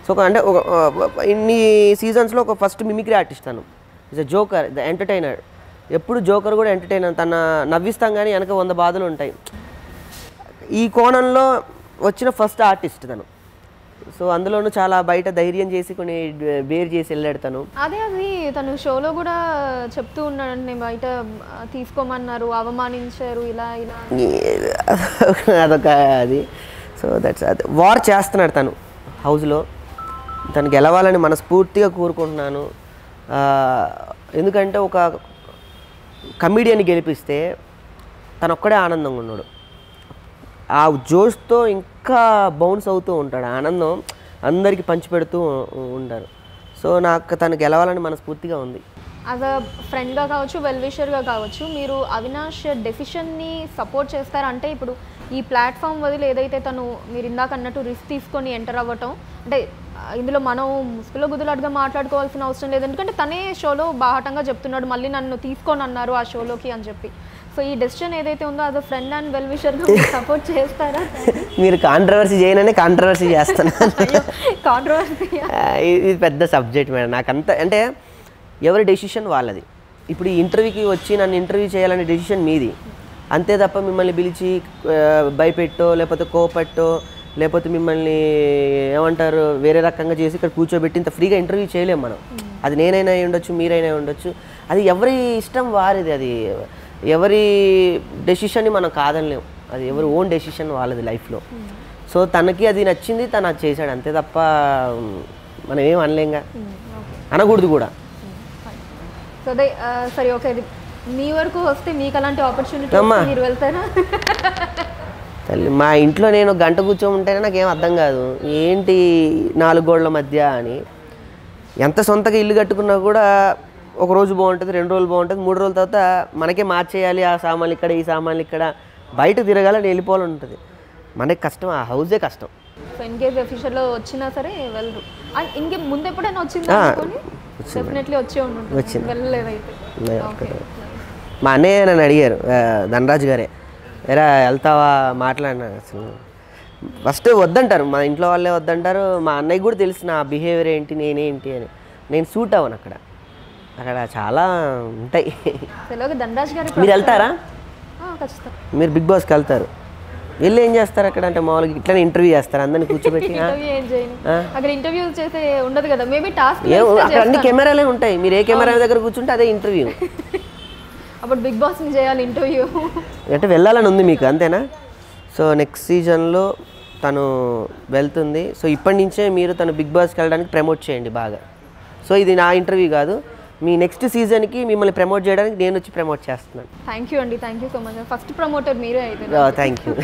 So అంటే ఒక ఇన్ని సీజన్స్లో ఒక ఫస్ట్ మిమిక్రీ ఆర్టిస్ట్ తను is a joker the entertainer. ఎప్పుడు జోకర్ కూడా ఎంటర్టైనర్, తన నవ్విస్తాం కానీ వెనక 100 బాధలు ఉంటాయి. ఈ కోణంలో వచ్చిన ఫస్ట్ ఆర్టిస్ట్ తను. సో అందులోనూ చాలా బయట ధైర్యం చేసి కొన్ని బేర్ చేసి వెళ్ళాడు తను. అదే అది తను షోలో కూడా చెప్తూ ఉన్నాడు, నేను బయట తీసుకోమన్నారు, అవమానించారు, ఇలా ఇలా అదొక అది. సో దట్స్ అది వార్ చేస్తున్నాడు తను హౌస్లో. తను గెలవాలని మనస్ఫూర్తిగా కోరుకుంటున్నాను. ఎందుకంటే ఒక కమీడియన్ని గెలిపిస్తే తను ఒక్కడే ఆనందంగా ఉన్నాడు. ఆ జోష్తో ఇంకా బౌన్స్ అవుతూ ఉంటాడు, ఆనందం అందరికీ పంచిపెడుతూ ఉంటారు. సో నాకు తను గెలవాలని మనస్ఫూర్తిగా ఉంది. యాజ్ అ ఫ్రెండ్గా కావచ్చు, వెల్ విషర్గా కావచ్చు, మీరు అవినాష్ డెసిషన్ని సపోర్ట్ చేస్తారంటే ఇప్పుడు ఈ ప్లాట్ఫామ్ వదిలి ఏదైతే తను మీరు ఇందాక అన్నట్టు రిస్క్ తీసుకొని ఎంటర్ అవ్వటం, అంటే ఇందులో మనం ముసుగులో గుద్దులాటగా మాట్లాడుకోవాల్సిన అవసరం లేదు, ఎందుకంటే తనే షోలో బాహటంగా చెప్తున్నాడు మళ్ళీ నన్ను తీసుకొని అన్నారు ఆ షోలోకి అని చెప్పి. సో ఈ డెసిషన్ ఏదైతే ఉందో as a friend and well విషర్గా సపోర్ట్ చేస్తారా? మీరు కాంట్రవర్సీ చేయననే కాంట్రవర్సీ చేస్తున్నాను. కాంట్రవర్సీ ఇది పెద్ద సబ్జెక్ట్ మేడం. నాకంత అంటే ఎవరి డెసిషన్ వాళ్ళది. ఇప్పుడు ఈ ఇంటర్వ్యూకి వచ్చి నన్ను ఇంటర్వ్యూ చేయాలనే డెసిషన్ మీది, అంతే తప్ప మిమ్మల్ని పిలిచి భయపెట్టో లేకపోతే కోపెట్టో లేకపోతే మిమ్మల్ని ఏమంటారు వేరే రకంగా చేసి ఇక్కడ కూర్చోబెట్టి ఇంత ఫ్రీగా ఇంటర్వ్యూ చేయలేము మనం. అది నేనైనా ఉండొచ్చు, మీరైనా ఉండొచ్చు, అది ఎవరి ఇష్టం వారిది, అది ఎవరి డెసిషన్ని మనం కాదనలేము, అది ఎవరి ఓన్ డెసిషన్ వాళ్ళది లైఫ్లో. సో తనకి అది నచ్చింది, తను అది చేశాడు, అంతే తప్ప మనం ఏం అనలేంగా, అనకూడదు కూడా. సో అదే సరే ఓకే, మీ వరకు వస్తే మీకు అలాంటి ఆపర్చునిటీ మీరు వెళ్తారా? తల్లి మా ఇంట్లో నేను గంట కూర్చోమంటేనే నాకేం అర్థం కాదు, ఏంటి 4 గోడల మధ్య అని. ఎంత సొంతగా ఇల్లు కట్టుకున్నా కూడా ఒక రోజు బాగుంటుంది, 2 రోజులు బాగుంటుంది, 3 రోజుల తర్వాత మనకే మార్చేయాలి, ఆ సామాన్లు ఇక్కడ, ఈ సామాన్లు ఇక్కడ, బయట తిరగాలని వెళ్ళిపోవాలని ఉంటుంది. మనకి కష్టం, ఆ హౌసే కష్టం. సో ఇన్ కేస్ ఫ్యూచర్లో వచ్చినా సరే వెళ్ళరు. అండ్ ఇంకే ముందు ఎప్పుడైనా వచ్చింది డెఫినెట్లీ వచ్చే ఉంటుంది, వెళ్ళలేదైతే. మా అన్నయ్య నన్ను అడిగారు, ధనరాజు గారే, ఎరా వెళ్తావా మాట్లాడినా. అసలు ఫస్ట్ వద్దంటారు, మా ఇంట్లో వాళ్ళే వద్దంటారు, మా అన్నయ్యకి కూడా తెలుసు నా బిహేవియర్ ఏంటి, నేనేంటి అని. నేను సూట్ అవ్వను అక్కడ, అక్కడ చాలా ఉంటాయి. మీరు వెళ్తారా? మీరు బిగ్ బాస్కి వెళ్తారు, వెళ్ళి ఏం చేస్తారు అక్కడ అంటే మామూలుగా ఇట్లా ఇంటర్వ్యూ చేస్తారు అందరిని కూర్చోబెట్టి? అక్కడ అన్ని కెమెరాలే ఉంటాయి, మీరు ఏ కెమెరా దగ్గర కూర్చుంటే అదే ఇంటర్వ్యూ. అప్పుడు బిగ్ బాస్ చేయాలి ఇంటర్వ్యూ అంటే వెళ్ళాలని ఉంది మీకు, అంతేనా? సో నెక్స్ట్ సీజన్లో తను వెళ్తుంది. సో ఇప్పటి నుంచే మీరు తను బిగ్ బాస్కి వెళ్ళడానికి ప్రమోట్ చేయండి బాగా. సో ఇది నా ఇంటర్వ్యూ కాదు, మీ నెక్స్ట్ సీజన్కి మిమ్మల్ని ప్రమోట్ చేయడానికి నేను వచ్చి ప్రమోట్ చేస్తున్నాను. థ్యాంక్ యూ అండి, thank you so much. First promoter మీరే అయితే. Thank you.